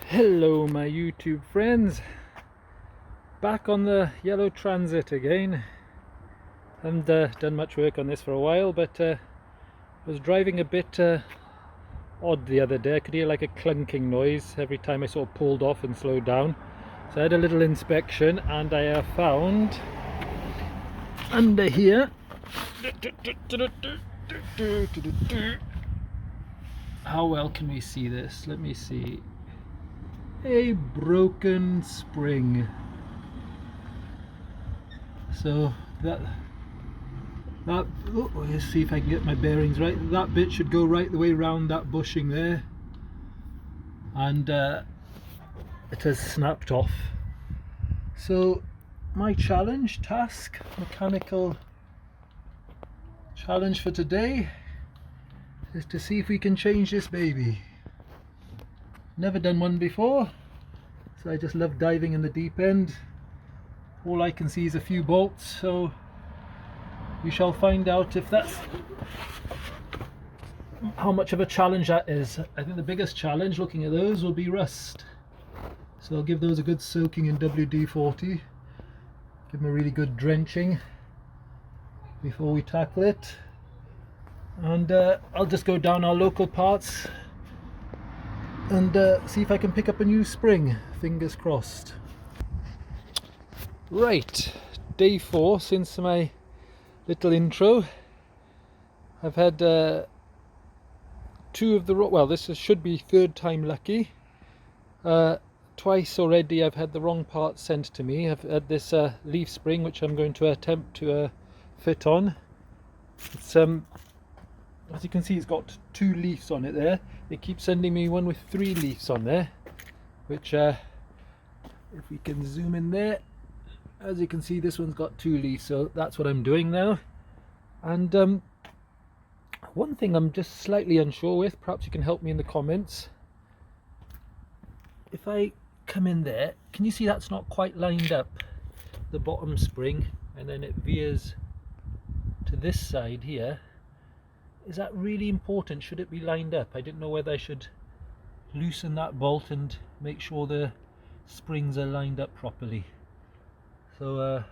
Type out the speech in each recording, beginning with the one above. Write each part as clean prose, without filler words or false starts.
Hello my YouTube friends, back on the yellow transit again. Haven't done much work on this for a while, but was driving a bit odd the other day. I could hear like a clunking noise every time I sort of pulled off and slowed down. So I had a little inspection and I have found under here, how well can we see this? Let me see. A broken spring. So let's see if I can get my bearings right. That bit should go right the way around that bushing there, and it has snapped off. So my mechanical challenge for today is to see if we can change this baby. Never done one before, so I just love diving in the deep end. All I can see is a few bolts, so we shall find out if that's how much of a challenge that is. I think the biggest challenge looking at those will be rust, so I'll give those a good soaking in WD-40, give them a really good drenching before we tackle it, and I'll just go down our local parts and see if I can pick up a new spring. Fingers crossed. Right, day 4 since my little intro. I've had 2 of the this should be 3rd time lucky. Twice already I've had the wrong part sent to me. I've had this leaf spring which I'm going to attempt to fit on. It's as you can see, it's got 2 leaves on it there. They keep sending me one with 3 leaves on there, which if we can zoom in there, as you can see, this one's got 2 leaves, so that's what I'm doing now. And one thing I'm just slightly unsure with, perhaps you can help me in the comments. If I come in there, can you see that's not quite lined up, the bottom spring, and then it veers to this side here? Is that really important? Should it be lined up? I didn't know whether I should loosen that bolt and make sure the springs are lined up properly. So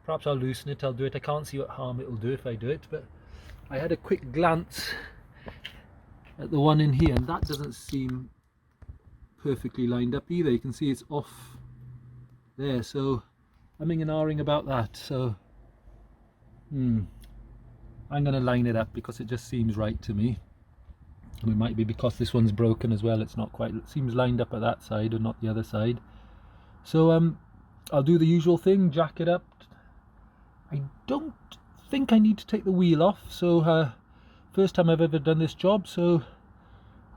perhaps I'll loosen it, I'll do it. I can't see what harm it'll do if I do it, but I had a quick glance at the one in here and that doesn't seem perfectly lined up either. You can see it's off there, so I'm umming and ahhing about that. So I'm going to line it up because it just seems right to me. And it might be because this one's broken as well, it's not quite, it seems lined up at that side and not the other side. So I'll do the usual thing, jack it up. I don't think I need to take the wheel off, so first time I've ever done this job, so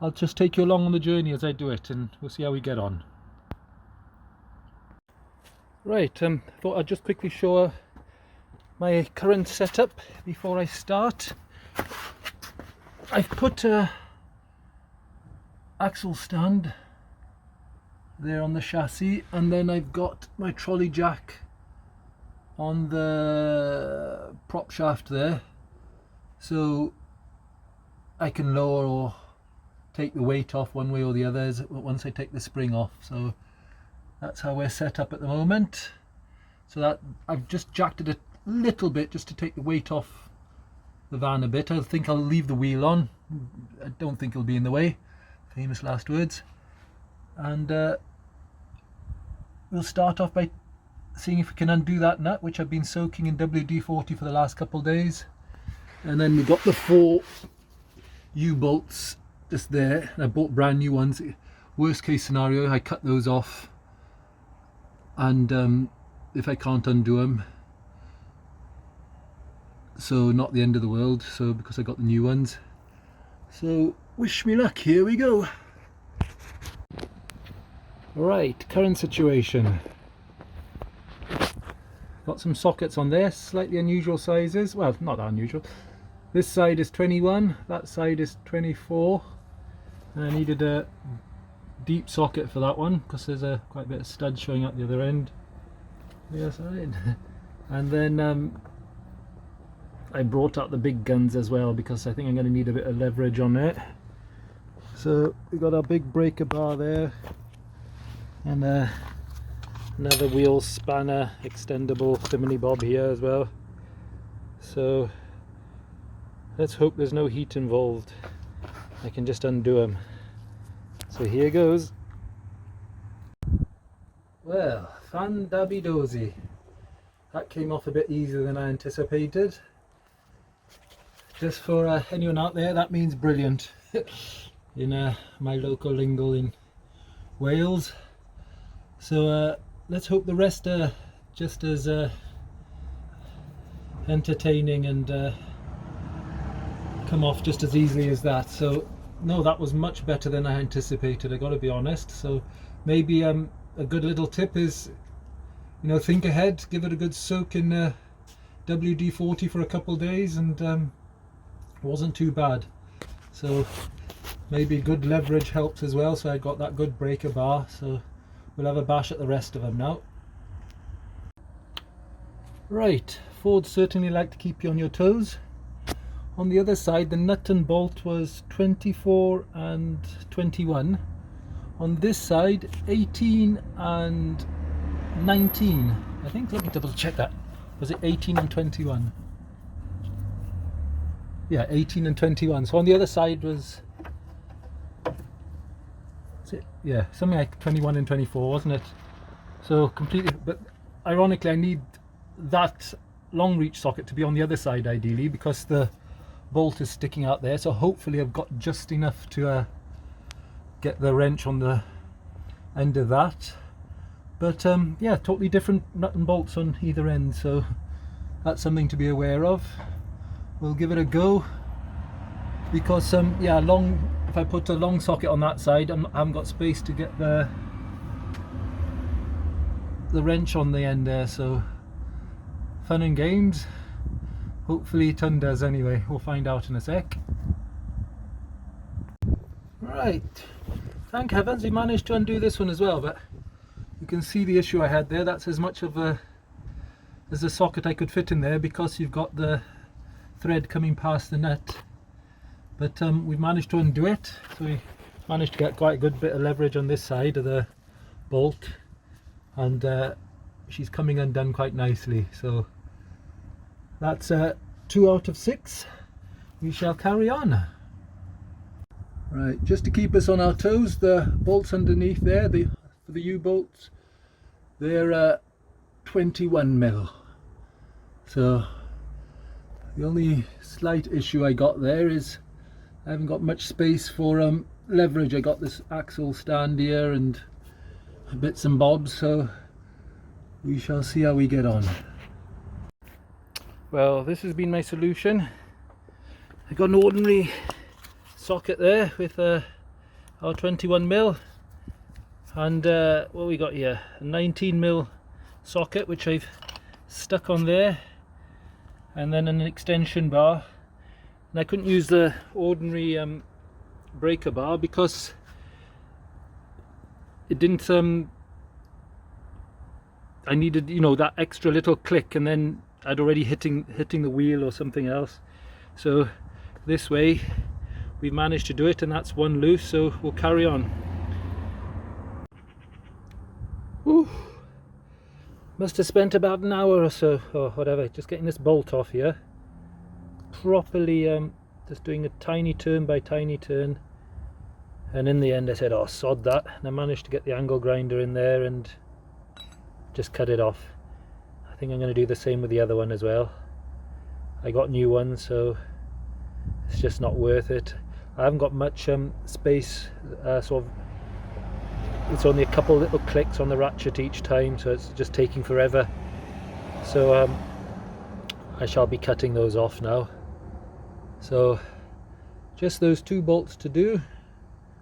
I'll just take you along on the journey as I do it and we'll see how we get on. Right, thought I'd just quickly show my current setup before I start. I've put a axle stand there on the chassis, and then I've got my trolley jack on the prop shaft there, so I can lower or take the weight off one way or the other once I take the spring off. So that's how we're set up at the moment. So that I've just jacked it a little bit just to take the weight off the van a bit. I think I'll leave the wheel on. I don't think it'll be in the way. Famous last words. And we'll start off by seeing if we can undo that nut, which I've been soaking in WD-40 for the last couple of days. And then we've got the 4 U-bolts just there. I bought brand new ones. Worst case scenario, I cut those off, and if I can't undo them, so not the end of the world, so because I got the new ones. So wish me luck, here we go. Right, current situation. Got some sockets on there, slightly unusual sizes. Well, not that unusual. This side is 21, that side is 24. And I needed a deep socket for that one because there's quite a bit of stud showing up the other end. The other side. And then I brought out the big guns as well because I think I'm going to need a bit of leverage on it. So we've got our big breaker bar there, and another wheel spanner extendable thiminy bob here as well. So let's hope there's no heat involved. I can just undo them. So here goes. Well, fan dabby dozy. That came off a bit easier than I anticipated. Just for anyone out there, that means brilliant in my local lingo in Wales. So let's hope the rest are just as entertaining and come off just as easily as that. So no, that was much better than I anticipated, I gotta be honest. So maybe a good little tip is, you know, think ahead, give it a good soak in WD-40 for a couple days, and it wasn't too bad. So maybe good leverage helps as well. So I got that good breaker bar, so we'll have a bash at the rest of them now. Right, Ford certainly like to keep you on your toes. On the other side, the nut and bolt was 24 and 21. On this side, 18 and 19. I think, let me double check that. Was it 18 and 21? Yeah, 18 and 21. So on the other side was, yeah, something like 21 and 24, wasn't it? So completely, but ironically I need that long reach socket to be on the other side ideally, because the bolt is sticking out there. So hopefully I've got just enough to get the wrench on the end of that. But yeah, totally different nut and bolts on either end, so that's something to be aware of. We'll give it a go, because yeah, if I put a long socket on that side, I haven't got space to get the wrench on the end there. So fun and games. Hopefully it undoes anyway. We'll find out in a sec. Right, thank heavens we managed to undo this one as well, but you can see the issue I had there. That's as much of a socket I could fit in there, because you've got the thread coming past the nut. But we've managed to undo it, so we managed to get quite a good bit of leverage on this side of the bolt, and she's coming undone quite nicely. So that's 2 out of 6. We shall carry on. Right, just to keep us on our toes, the bolts underneath there, for the U-bolts, they're 21mm. So the only slight issue I got there is I haven't got much space for leverage. I got this axle stand here and bits and bobs, so we shall see how we get on. Well, this has been my solution. I got an ordinary socket there with our 21mm, and what we got here, a 19mm socket which I've stuck on there, and then an extension bar. And I couldn't use the ordinary breaker bar because it didn't I needed, you know, that extra little click, and then I'd already hitting the wheel or something else. So this way we've managed to do it, and that's one loose, so we'll carry on. Whew. Must have spent about an hour or so, or whatever, just getting this bolt off here properly, just doing a tiny turn by tiny turn, and in the end I said, oh sod that, and I managed to get the angle grinder in there and just cut it off. I think I'm going to do the same with the other one as well. I got new ones, so it's just not worth it. I haven't got much space, sort of, it's only a couple little clicks on the ratchet each time, so it's just taking forever. So I shall be cutting those off now. So just those 2 bolts to do,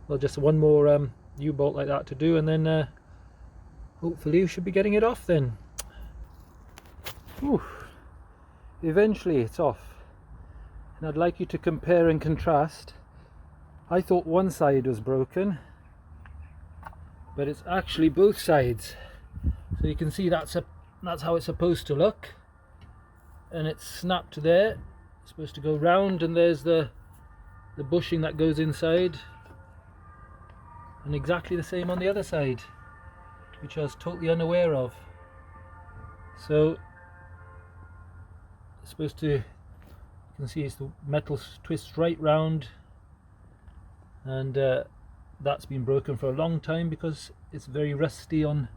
well, just one more U-bolt like that to do, and then hopefully we should be getting it off then. Whew. Eventually it's off, and I'd like you to compare and contrast. I thought one side was broken, but it's actually both sides. So you can see that's how it's supposed to look, and it's snapped there. It's supposed to go round, and there's the bushing that goes inside, and exactly the same on the other side. which I was totally unaware of. So it's supposed to, you can see it's the metal twists right round, and that's been broken for a long time because it's very rusty on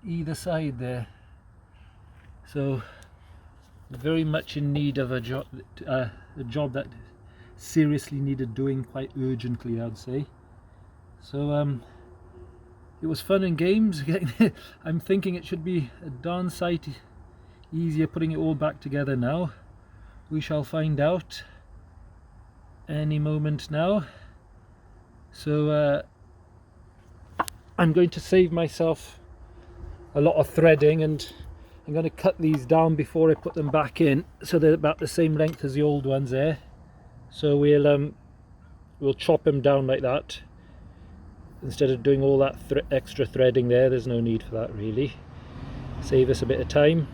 either side there. So very much in need of a job that seriously needed doing quite urgently, I'd say. So it was fun and games. I'm thinking it should be a darn sight easier putting it all back together now. We shall find out any moment now. So I'm going to save myself a lot of threading, and I'm going to cut these down before I put them back in, so they're about the same length as the old ones there. So we'll chop them down like that instead of doing all that extra threading there. There's no need for that really. Save us a bit of time.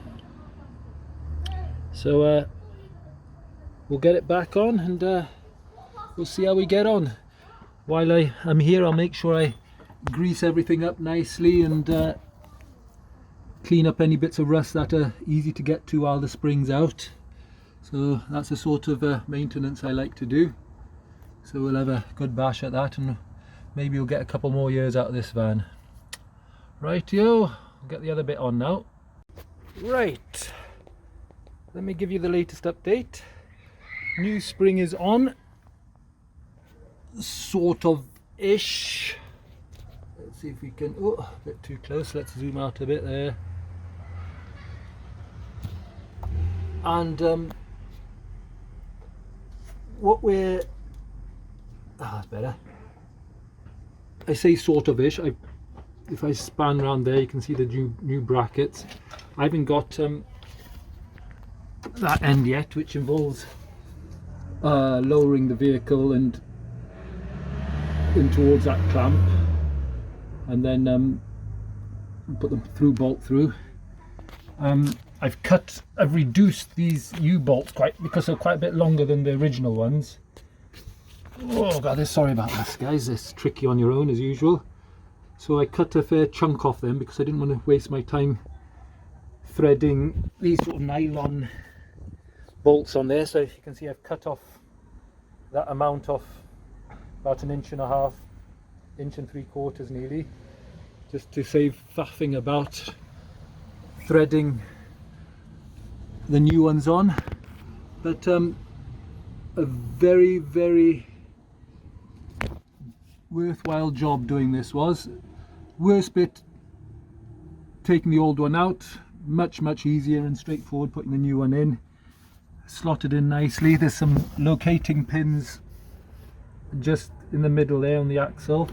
So we'll get it back on, and we'll see how we get on. While I'm here, I'll make sure I grease everything up nicely and clean up any bits of rust that are easy to get to while the spring's out. So that's the sort of maintenance I like to do. So we'll have a good bash at that, and maybe we'll get a couple more years out of this van. Rightio, I'll get the other bit on now. Right, let me give you the latest update. New spring is on, sort of ish. Let's see if we can, oh, a bit too close, let's zoom out a bit there. And what we're, that's better. I say sort of ish. If I span around there, you can see the new brackets. I haven't got that end yet, which involves lowering the vehicle and in towards that clamp, and then put the through bolt through. I've reduced these U-bolts because they're quite a bit longer than the original ones. Oh god, sorry about this guys, it's tricky on your own as usual. So I cut a fair chunk off them because I didn't want to waste my time threading these sort of nylon bolts on there. So you can see I've cut off that amount off, about 1.5 inches, 1.75 inches nearly, just to save faffing about threading the new ones on. But a very worthwhile job doing this was. Worst bit, taking the old one out, much easier and straightforward putting the new one in, slotted in nicely. There's some locating pins just in the middle there on the axle,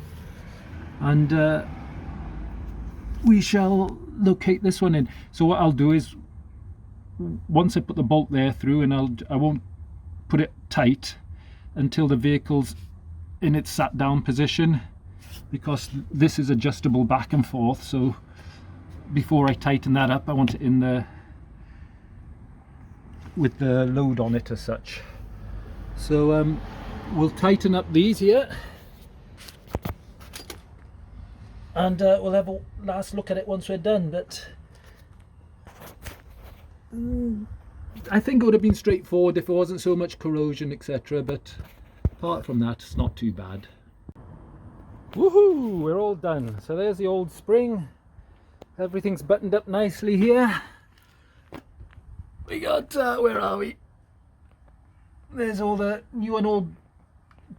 and we shall locate this one in. So what I'll do is, once I put the bolt there through, and I won't put it tight until the vehicle's in its sat down position, because this is adjustable back and forth. So before I tighten that up, I want it in there with the load on it as such. So we'll tighten up these here, and we'll have a last look at it once we're done. But I think it would have been straightforward if it wasn't so much corrosion, etc. But apart from that, it's not too bad. Woohoo! We're all done. So there's the old spring. Everything's buttoned up nicely here. We got, where are we? There's all the new and old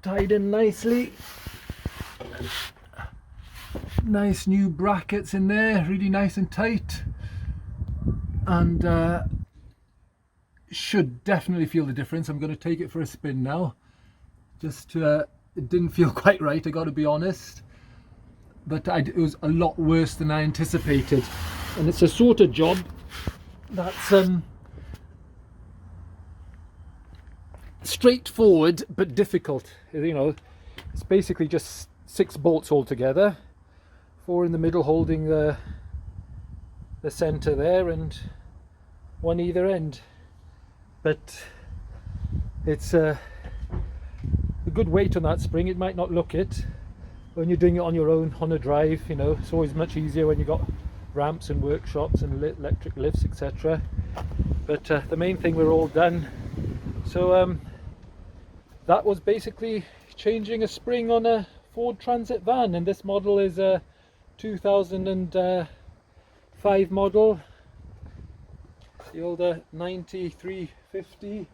tied in nicely. Nice new brackets in there, really nice and tight. And should definitely feel the difference. I'm going to take it for a spin now. Just it didn't feel quite right, I got to be honest. But it was a lot worse than I anticipated. And it's a sort of job that's straightforward but difficult. You know, it's basically just 6 bolts all together, 4 in the middle holding the center there, and 1 either end. But it's a good weight on that spring. It might not look it, when you're doing it on your own on a drive, you know, it's always much easier when you've got ramps and workshops and electric lifts, etc. But the main thing, we're all done. So that was basically changing a spring on a Ford Transit van, and this model is a 2005 model, the older 9350.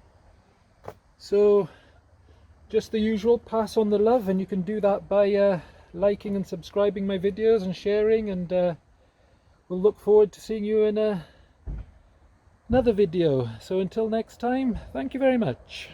So just the usual, pass on the love, and you can do that by liking and subscribing my videos and sharing, and we'll look forward to seeing you in another video. So until next time, thank you very much.